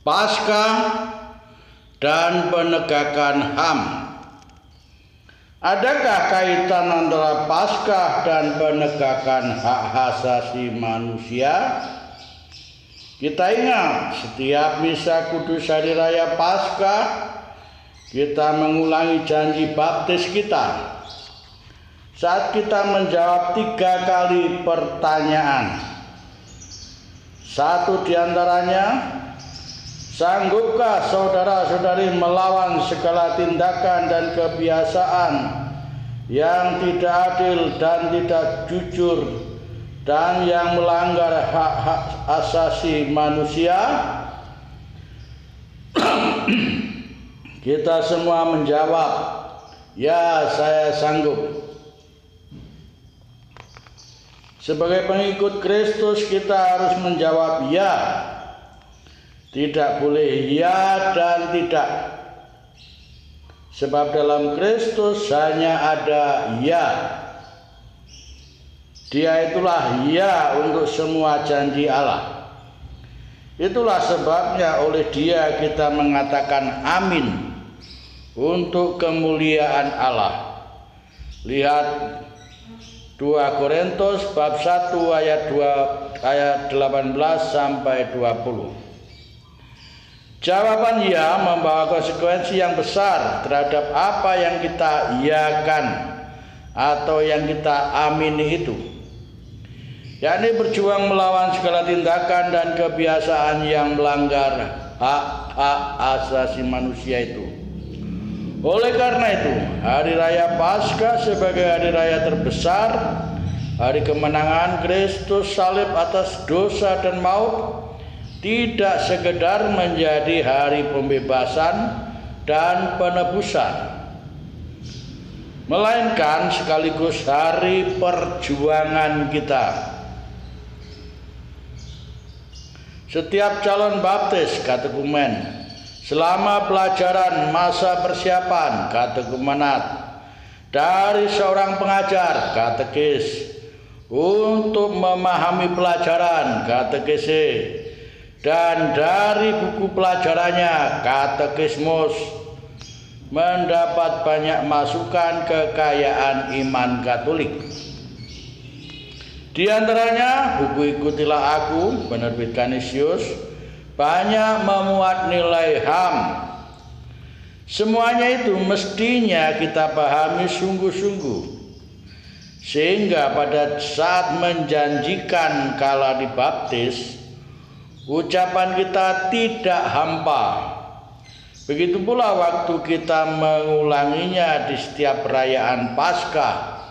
Paskah dan penegakan HAM. Adakah kaitan antara Paskah dan penegakan hak asasi manusia? Kita ingat, setiap misa kudus hari raya Paskah kita mengulangi janji baptis kita. Saat kita menjawab 3 kali pertanyaan. Satu diantaranya, sanggupkah saudara-saudari melawan segala tindakan dan kebiasaan yang tidak adil dan tidak jujur dan yang melanggar hak-hak asasi manusia? Kita semua menjawab, ya, saya sanggup. Sebagai pengikut Kristus kita harus menjawab ya. Tidak boleh ya dan tidak. Sebab dalam Kristus hanya ada ya. Dia itulah ya untuk semua janji Allah. Itulah sebabnya oleh Dia kita mengatakan amin untuk kemuliaan Allah. Lihat 2 Korintus bab 1 ayat 18 sampai 20. Jawaban ya membawa konsekuensi yang besar terhadap apa yang kita iakan atau yang kita amini itu, yakni berjuang melawan segala tindakan dan kebiasaan yang melanggar hak-hak asasi manusia itu. Oleh karena itu, hari raya Paskah sebagai hari raya terbesar, hari kemenangan Kristus salib atas dosa dan maut, tidak sekedar menjadi hari pembebasan dan penebusan, melainkan sekaligus hari perjuangan kita. Setiap calon baptis katekumen selama pelajaran masa persiapan katekumenat dari seorang pengajar katekis untuk memahami pelajaran katekese dan dari buku pelajarannya katekismus mendapat banyak masukan kekayaan iman Katolik. Di antaranya buku Ikutilah Aku penerbit Canisius banyak memuat nilai HAM. Semuanya itu mestinya kita pahami sungguh-sungguh, sehingga pada saat menjanjikan kala dibaptis, ucapan kita tidak hampa. Begitu pula waktu kita mengulanginya di setiap perayaan Paskah,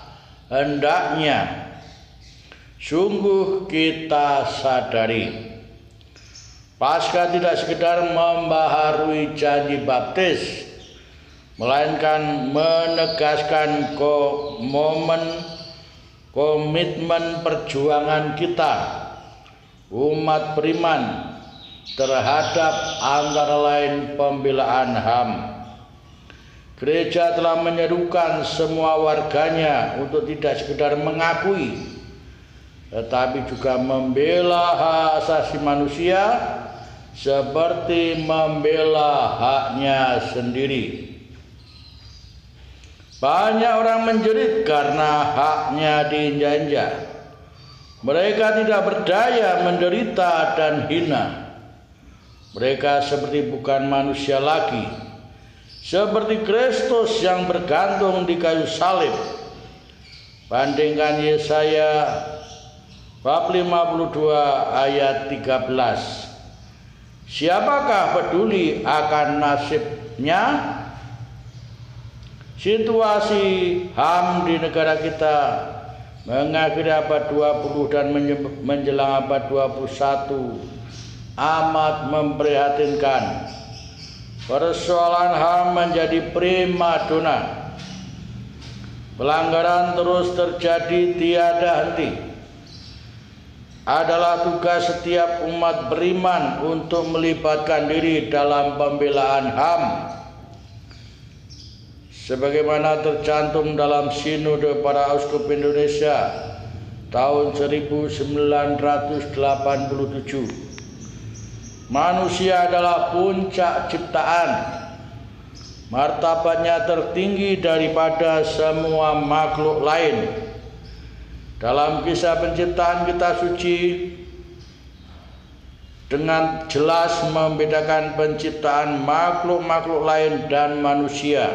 hendaknya sungguh kita sadari Paskah tidak sekedar membaharui janji baptis, melainkan menegaskan komitmen perjuangan kita umat beriman terhadap antara lain pembelaan HAM. Gereja telah menyerukan semua warganya untuk tidak sekedar mengakui, tetapi juga membela hak asasi manusia seperti membela haknya sendiri. Banyak orang menjerit karena haknya diinjak-injak. Mereka tidak berdaya, menderita dan hina. Mereka seperti bukan manusia lagi, seperti Kristus yang bergantung di kayu salib. Bandingkan Yesaya bab 52 ayat 13. Siapakah peduli akan nasibnya? Situasi HAM di negara kita mengakhiri abad 20 dan menjelang abad 21 amat memprihatinkan. Persoalan HAM menjadi primadona. Pelanggaran terus terjadi tiada henti. Adalah tugas setiap umat beriman untuk melibatkan diri dalam pembelaan HAM. Sebagaimana tercantum dalam Sinode Para Uskup Indonesia tahun 1987. Manusia adalah puncak ciptaan. Martabatnya tertinggi daripada semua makhluk lain. Dalam kisah penciptaan, kitab suci dengan jelas membedakan penciptaan makhluk-makhluk lain dan manusia.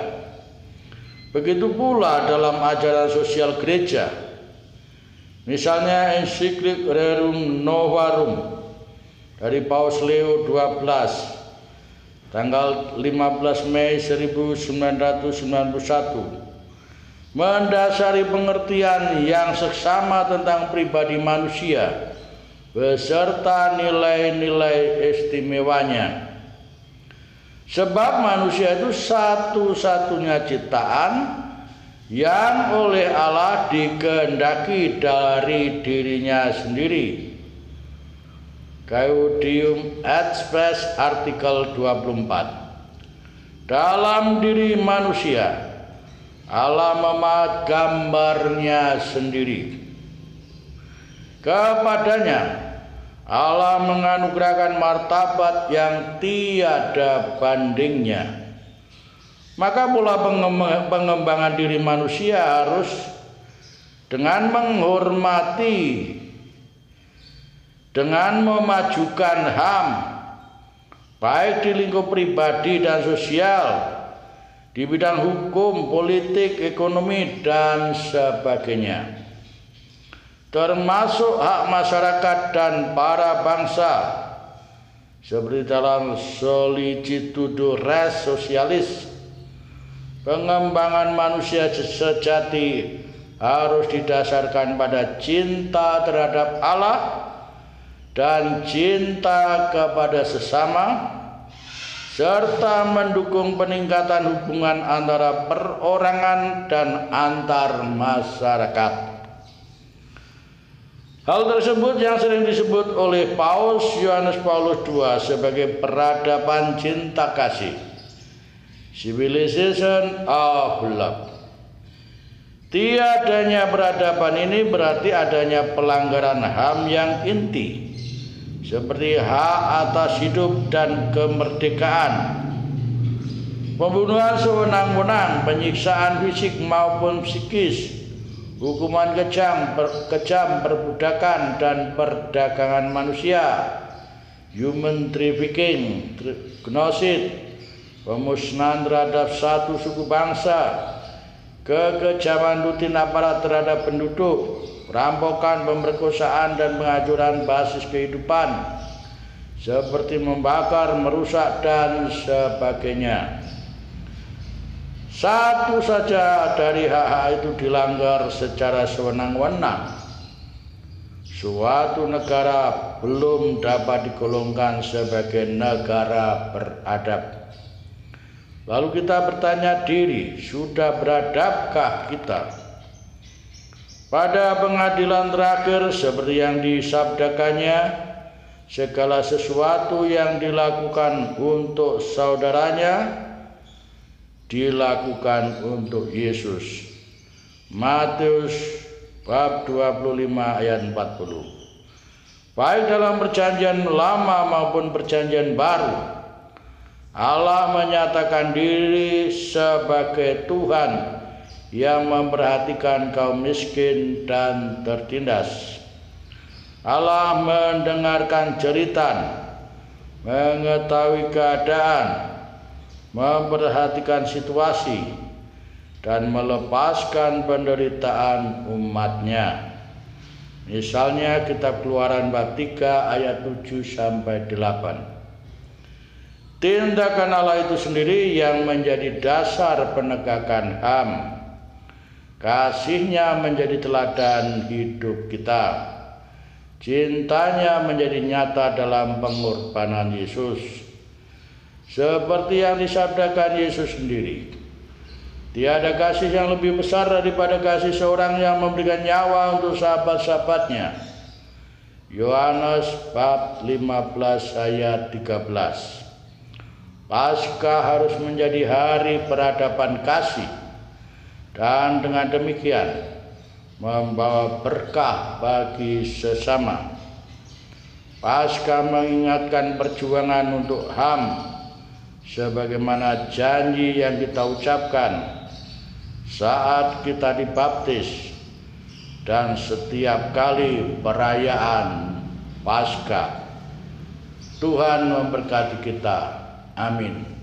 Begitu pula dalam ajaran sosial gereja. Misalnya ensiklik Rerum Novarum dari Paus Leo XII tanggal 15 Mei 1991 mendasari pengertian yang seksama tentang pribadi manusia beserta nilai-nilai istimewanya. Sebab manusia itu satu-satunya ciptaan yang oleh Allah dikehendaki dari dirinya sendiri. Gaudium et Spes artikel 24. Dalam diri manusia Allah memahat gambarnya sendiri. Kepadanya Allah menganugerahkan martabat yang tiada bandingnya. Maka pula pengembangan diri manusia harus dengan menghormati, dengan memajukan HAM, baik di lingkup pribadi dan sosial, di bidang hukum, politik, ekonomi, dan sebagainya, termasuk hak masyarakat dan para bangsa, seperti dalam Solicitudo Res Socialis. Pengembangan manusia sejati harus didasarkan pada cinta terhadap Allah dan cinta kepada sesama, serta mendukung peningkatan hubungan antara perorangan dan antar masyarakat. Hal tersebut yang sering disebut oleh Paus Yohanes Paulus II sebagai peradaban cinta kasih, civilization of love. Tiadanya peradaban ini berarti adanya pelanggaran HAM yang inti, seperti hak atas hidup dan kemerdekaan, pembunuhan sewenang-wenang, penyiksaan fisik maupun psikis, hukuman kejam, perbudakan dan perdagangan manusia, human trafficking, genosid, pemusnahan terhadap satu suku bangsa, kekejaman rutin aparat terhadap penduduk, perampokan, pemerkosaan, dan penghancuran basis kehidupan seperti membakar, merusak, dan sebagainya. Satu saja dari hak-hak itu dilanggar secara sewenang-wenang, suatu negara belum dapat digolongkan sebagai negara beradab. Lalu kita bertanya diri, sudah beradabkah kita? Pada pengadilan terakhir, seperti yang disabdakannya, segala sesuatu yang dilakukan untuk saudaranya dilakukan untuk Yesus. Matius bab 25 ayat 40. Baik dalam perjanjian lama maupun perjanjian baru, Allah menyatakan diri sebagai Tuhan yang memperhatikan kaum miskin dan tertindas. Allah mendengarkan jeritan, mengetahui keadaan, memperhatikan situasi, dan melepaskan penderitaan umatnya. Misalnya kitab Keluaran bab 3 ayat 7-8. Tindakan Allah itu sendiri yang menjadi dasar penegakan HAM. Kasih-Nya menjadi teladan hidup kita. Cintanya menjadi nyata dalam pengorbanan Yesus. Seperti yang disabdakan Yesus sendiri, tiada kasih yang lebih besar daripada kasih seorang yang memberikan nyawa untuk sahabat-sahabatnya. Yohanes bab 15 ayat 13. Paskah harus menjadi hari peradaban kasih, dan dengan demikian membawa berkah bagi sesama. Paskah mengingatkan perjuangan untuk HAM sebagaimana janji yang kita ucapkan saat kita dibaptis dan setiap kali perayaan Paskah. Tuhan memberkati kita. Amin.